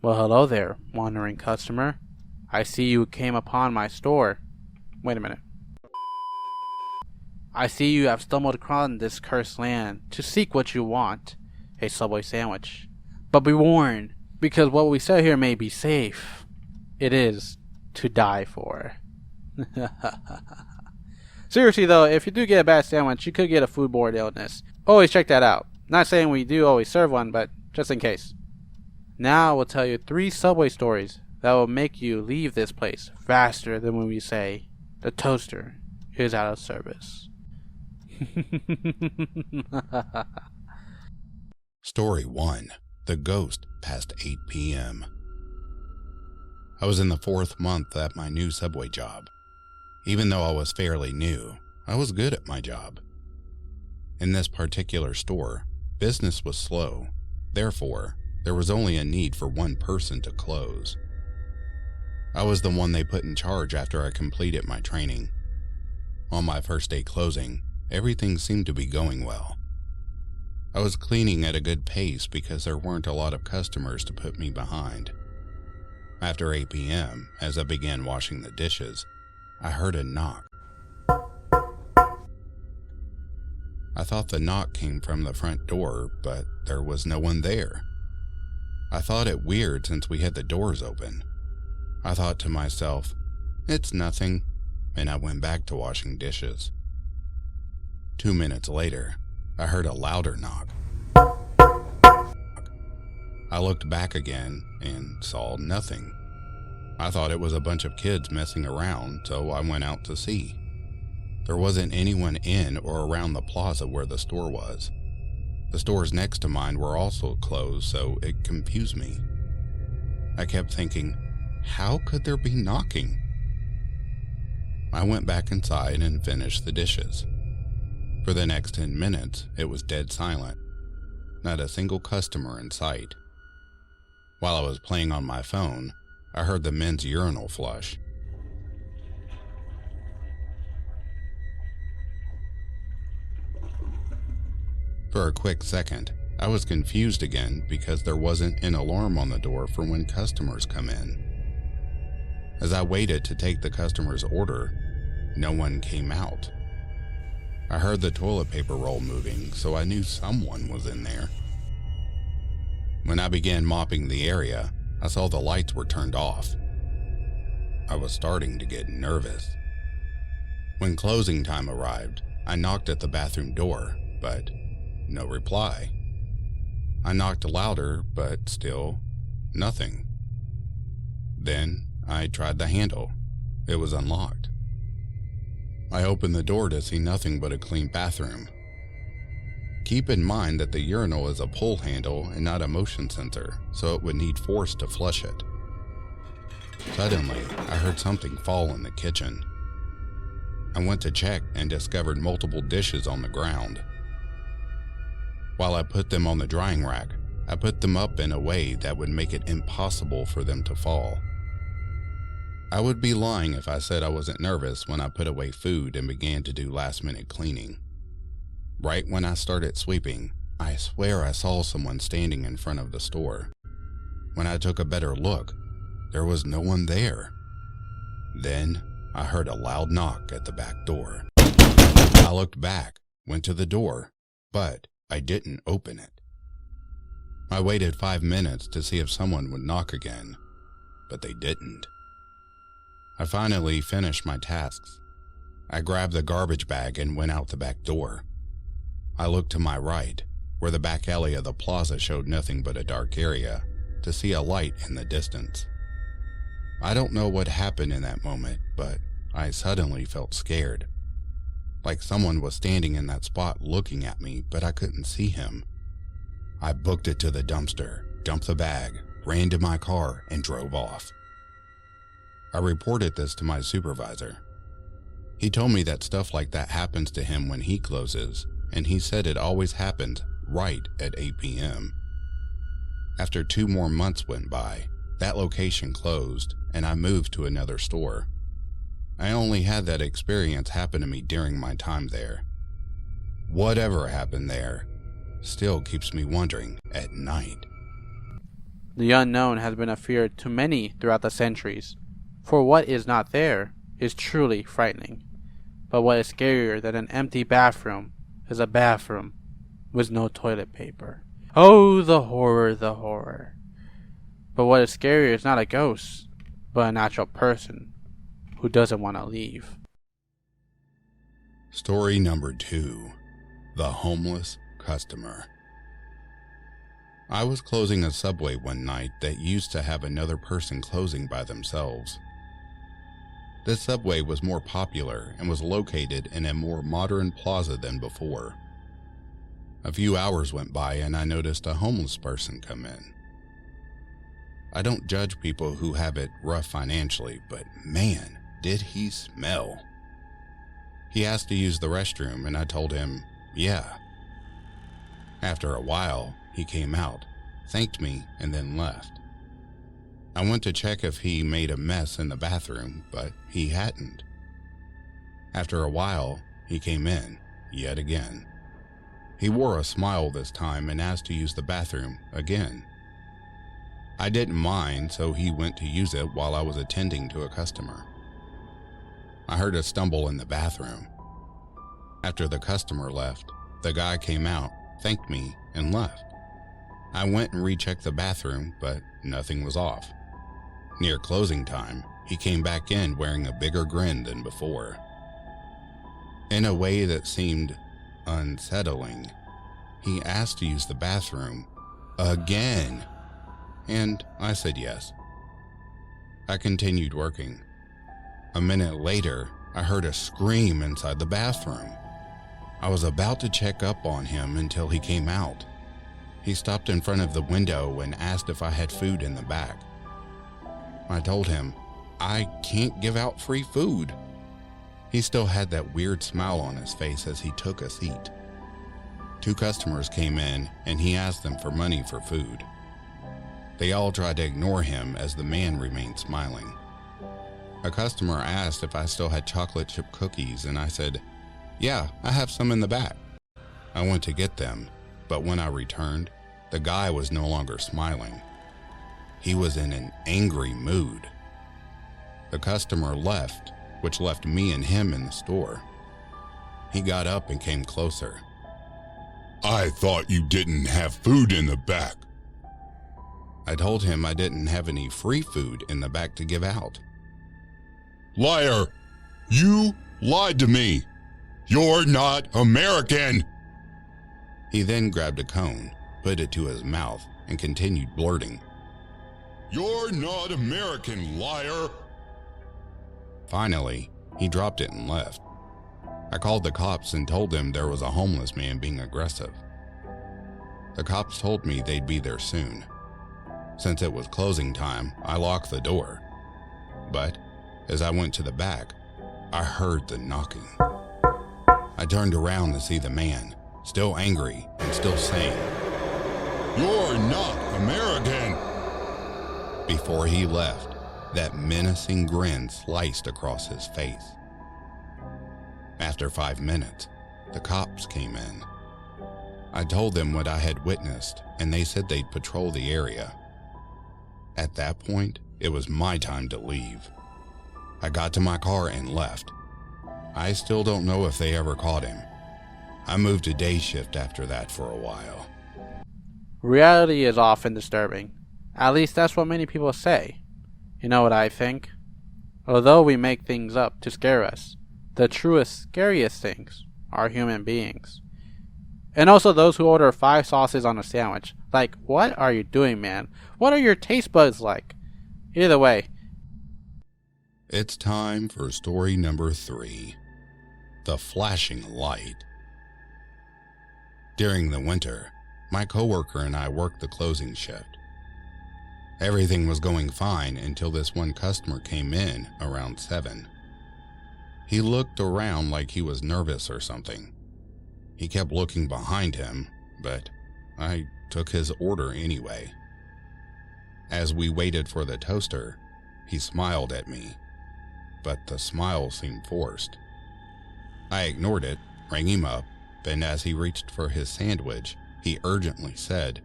Well, hello there, wandering customer. I see you came upon my store. Wait a minute. I see you have stumbled across this cursed land to seek what you want, a Subway sandwich. But be warned, because what we sell here may be safe. It is to die for. Seriously though, if you do get a bad sandwich, you could get a foodborne illness. Always check that out. Not saying we do always serve one, but just in case. Now I will tell you 3 Subway stories that will make you leave this place faster than when we say the toaster is out of service. Story 1. The Ghost Past 8 p.m. I was in the 4th month at my new Subway job. Even though I was fairly new, I was good at my job. In this particular store, business was slow. Therefore, there was only a need for one person to close. I was the one they put in charge after I completed my training. On my first day closing, everything seemed to be going well. I was cleaning at a good pace because there weren't a lot of customers to put me behind. After 8 p.m., as I began washing the dishes, I heard a knock. I thought the knock came from the front door, but there was no one there. I thought it weird since we had the doors open. I thought to myself, it's nothing, and I went back to washing dishes. 2 minutes later, I heard a louder knock. I looked back again and saw nothing. I thought it was a bunch of kids messing around, so I went out to see. There wasn't anyone in or around the plaza where the store was. The stores next to mine were also closed, so it confused me. I kept thinking, how could there be knocking? I went back inside and finished the dishes. For the next 10 minutes, it was dead silent. Not a single customer in sight. While I was playing on my phone, I heard the men's urinal flush. For a quick second, I was confused again because there wasn't an alarm on the door for when customers come in. As I waited to take the customer's order, no one came out. I heard the toilet paper roll moving, so I knew someone was in there. When I began mopping the area, I saw the lights were turned off. I was starting to get nervous. When closing time arrived, I knocked at the bathroom door, but no reply. I knocked louder, but still nothing. Then I tried the handle. It was unlocked. I opened the door to see nothing but a clean bathroom. Keep in mind that the urinal is a pull handle and not a motion sensor, so it would need force to flush it. Suddenly, I heard something fall in the kitchen. I went to check and discovered multiple dishes on the ground. While I put them on the drying rack, I put them up in a way that would make it impossible for them to fall. I would be lying if I said I wasn't nervous when I put away food and began to do last-minute cleaning. Right when I started sweeping, I swear I saw someone standing in front of the store. When I took a better look, there was no one there. Then I heard a loud knock at the back door. I looked back, went to the door, but I didn't open it. I waited 5 minutes to see if someone would knock again, but they didn't. I finally finished my tasks. I grabbed the garbage bag and went out the back door. I looked to my right, where the back alley of the plaza showed nothing but a dark area, to see a light in the distance. I don't know what happened in that moment, but I suddenly felt scared. Like someone was standing in that spot looking at me, but I couldn't see him. I booked it to the dumpster, dumped the bag, ran to my car, and drove off. I reported this to my supervisor. He told me that stuff like that happens to him when he closes, and he said it always happened right at 8 p.m. After 2 more months went by, that location closed, and I moved to another store. I only had that experience happen to me during my time there. Whatever happened there still keeps me wondering at night. The unknown has been a fear to many throughout the centuries, for what is not there is truly frightening. But what is scarier than an empty bathroom is a bathroom with no toilet paper. Oh, the horror, the horror. But what is scarier is not a ghost, but a natural person who doesn't want to leave. Story number 2. The Homeless Customer. I was closing a Subway one night that used to have another person closing by themselves. This Subway was more popular and was located in a more modern plaza than before. A few hours went by and I noticed a homeless person come in. I don't judge people who have it rough financially, but man, did he smell. He asked to use the restroom and I told him, yeah. After a while, he came out, thanked me, and then left. I went to check if he made a mess in the bathroom, but he hadn't. After a while, he came in, yet again. He wore a smile this time and asked to use the bathroom again. I didn't mind, so he went to use it while I was attending to a customer. I heard a stumble in the bathroom. After the customer left, the guy came out, thanked me, and left. I went and rechecked the bathroom, but nothing was off. Near closing time, he came back in wearing a bigger grin than before. In a way that seemed unsettling, he asked to use the bathroom again, and I said yes. I continued working. A minute later, I heard a scream inside the bathroom. I was about to check up on him until he came out. He stopped in front of the window and asked if I had food in the back. I told him, I can't give out free food. He still had that weird smile on his face as he took a seat. 2 customers came in and he asked them for money for food. They all tried to ignore him as the man remained smiling. A customer asked if I still had chocolate chip cookies and I said, yeah, I have some in the back. I went to get them, but when I returned, the guy was no longer smiling. He was in an angry mood. The customer left, which left me and him in the store. He got up and came closer. I thought you didn't have food in the back. I told him I didn't have any free food in the back to give out. Liar! You lied to me! You're not American! He then grabbed a cone, put it to his mouth, and continued blurting. You're not American, liar! Finally, he dropped it and left. I called the cops and told them there was a homeless man being aggressive. The cops told me they'd be there soon. Since it was closing time, I locked the door. But as I went to the back, I heard the knocking. I turned around to see the man, still angry and still saying, You're not American! Before he left, that menacing grin sliced across his face. After 5 minutes, the cops came in. I told them what I had witnessed, and they said they'd patrol the area. At that point, it was my time to leave. I got to my car and left. I still don't know if they ever caught him. I moved to day shift after that for a while. Reality is often disturbing. At least that's what many people say. You know what I think? Although we make things up to scare us, the truest, scariest things are human beings. And also those who order 5 sauces on a sandwich. Like, what are you doing, man? What are your taste buds like? Either way. It's time for story number 3. The Flashing Light. During the winter, my coworker and I worked the closing shift. Everything was going fine until this one customer came in around 7. He looked around like he was nervous or something. He kept looking behind him, but I took his order anyway. As we waited for the toaster, he smiled at me, but the smile seemed forced. I ignored it, rang him up, and as he reached for his sandwich, he urgently said,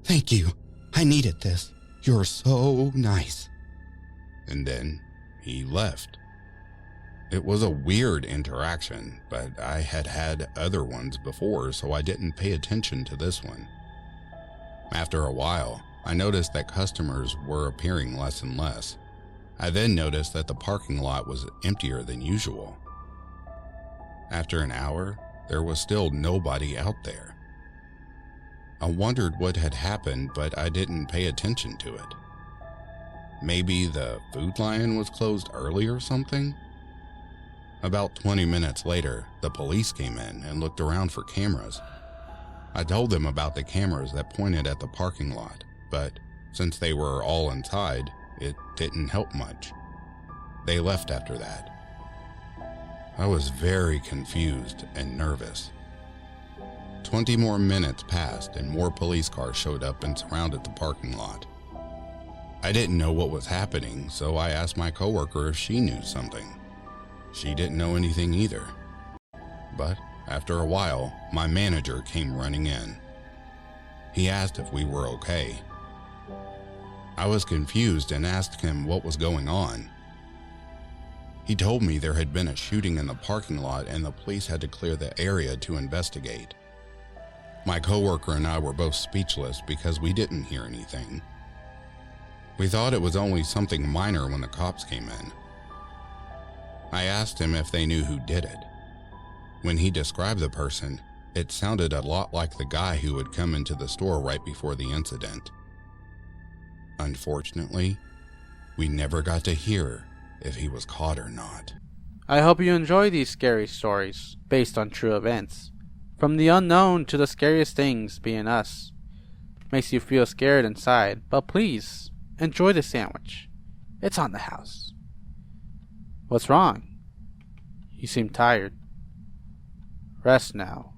Thank you. I needed this. You're so nice." And then he left. It was a weird interaction, but I had had other ones before, so I didn't pay attention to this one. After a while, I noticed that customers were appearing less and less. I then noticed that the parking lot was emptier than usual. After an hour, there was still nobody out there. I wondered what had happened, but I didn't pay attention to it. Maybe the Food Lion was closed early or something? About 20 minutes later, the police came in and looked around for cameras. I told them about the cameras that pointed at the parking lot, but since they were all inside, it didn't help much. They left after that. I was very confused and nervous. 20 more minutes passed and more police cars showed up and surrounded the parking lot. I didn't know what was happening, so I asked my coworker if she knew something. She didn't know anything either. But after a while, my manager came running in. He asked if we were okay. I was confused and asked him what was going on. He told me there had been a shooting in the parking lot and the police had to clear the area to investigate. My coworker and I were both speechless because we didn't hear anything. We thought it was only something minor when the cops came in. I asked him if they knew who did it. When he described the person, it sounded a lot like the guy who had come into the store right before the incident. Unfortunately, we never got to hear if he was caught or not. I hope you enjoy these scary stories based on true events. From the unknown to the scariest things being us. Makes you feel scared inside, but please, enjoy the sandwich. It's on the house. What's wrong? You seem tired. Rest now.